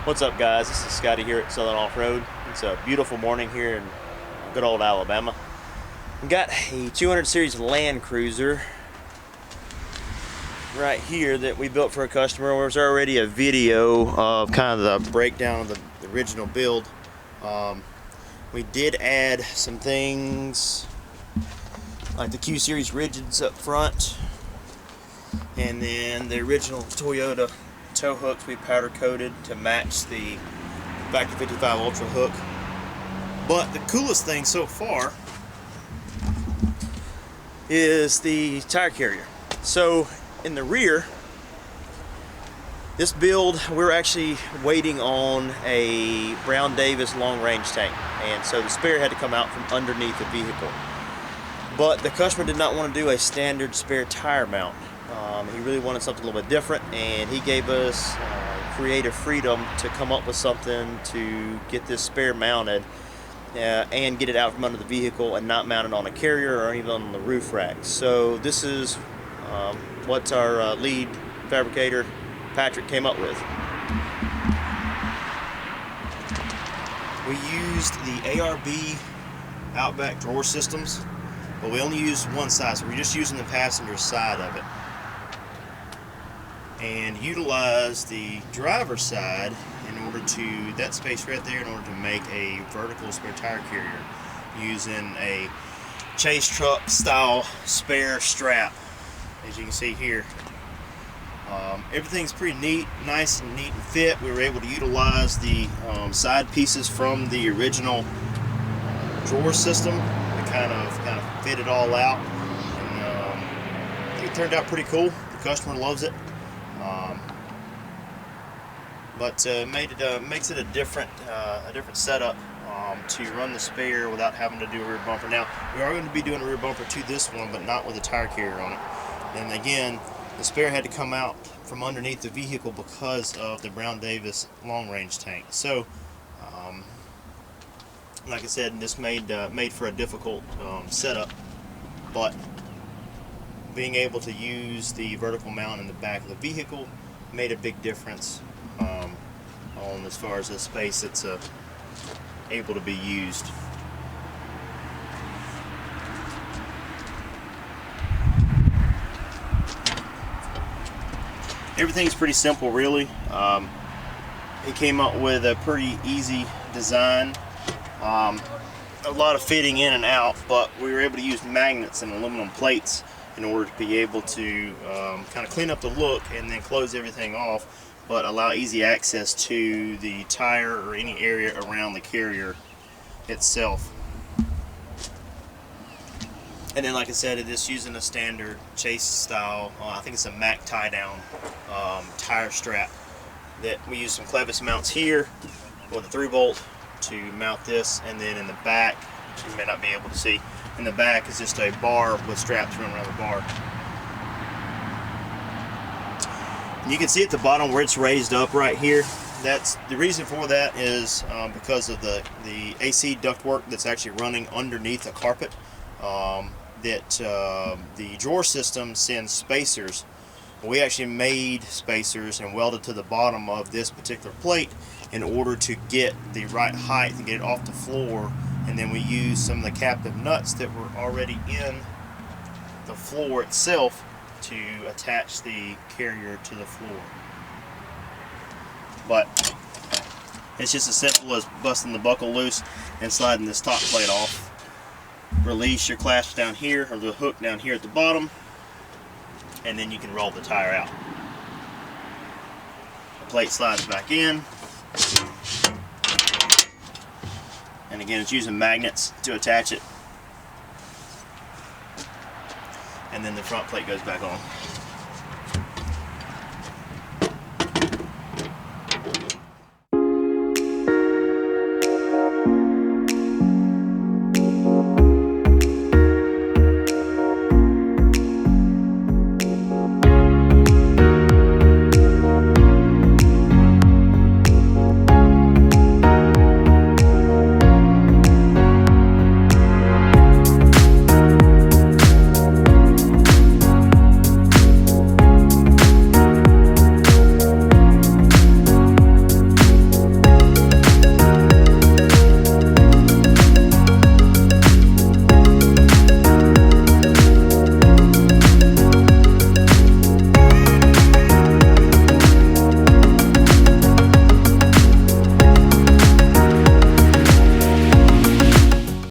What's up, guys? This is Scotty here at Southern Off-Road. It's a beautiful morning here in good old Alabama. We got a 200 series Land Cruiser right here that we built for a customer. There's already a video of kind of the breakdown of the original build. We did add some things like the Q series rigids up front, and then the original Toyota tow hooks we powder coated to match the Factory 55 Ultra hook. But the coolest thing so far is the tire carrier. So in the rear, this build, we're actually waiting on a Brown Davis long range tank, and so the spare had to come out from underneath the vehicle. But the customer did not want to do a standard spare tire mount. He really wanted something a little bit different, and he gave us creative freedom to come up with something to get this spare mounted and get it out from under the vehicle and not mount it on a carrier or even on the roof rack. So this is what our lead fabricator Patrick came up with. We used the ARB Outback drawer systems, but we only used one side, so we're just using the passenger side of it, and utilize the driver's side in order to, that space right there, in order to make a vertical spare tire carrier using a chase truck style spare strap, as you can see here. Everything's pretty neat, nice and neat and fit. We were able to utilize the side pieces from the original drawer system to kind of fit it all out, and I think it turned out pretty cool. The customer loves it. But makes it a different setup to run the spare without having to do a rear bumper. Now, we are going to be doing a rear bumper to this one, but not with a tire carrier on it. And again, the spare had to come out from underneath the vehicle because of the Brown Davis long range tank. So, like I said, this made for a difficult setup, but being able to use the vertical mount in the back of the vehicle made a big difference on as far as the space that's able to be used. Everything's pretty simple, really. He came up with a pretty easy design. A lot of fitting in and out, but we were able to use magnets and aluminum plates in order to be able to kind of clean up the look and then close everything off, but allow easy access to the tire or any area around the carrier itself. And then, like I said, it is using a standard chase style, I think it's a Mac tie down tire strap, that we use some clevis mounts here with a 3-bolt to mount this, and then in the back, which you may not be able to see, in the back is just a bar with straps running around the bar. And you can see at the bottom where it's raised up right here. That's the reason for that is because of the AC ductwork that's actually running underneath the carpet. The drawer system sends spacers. We actually made spacers and welded to the bottom of this particular plate in order to get the right height and get it off the floor. And then we used some of the captive nuts that were already in the floor itself to attach the carrier to the floor. But it's just as simple as busting the buckle loose and sliding this top plate off. Release your clasp down here, or the hook down here at the bottom, and then you can roll the tire out. The plate slides back in, and again, it's using magnets to attach it, and then the front plate goes back on.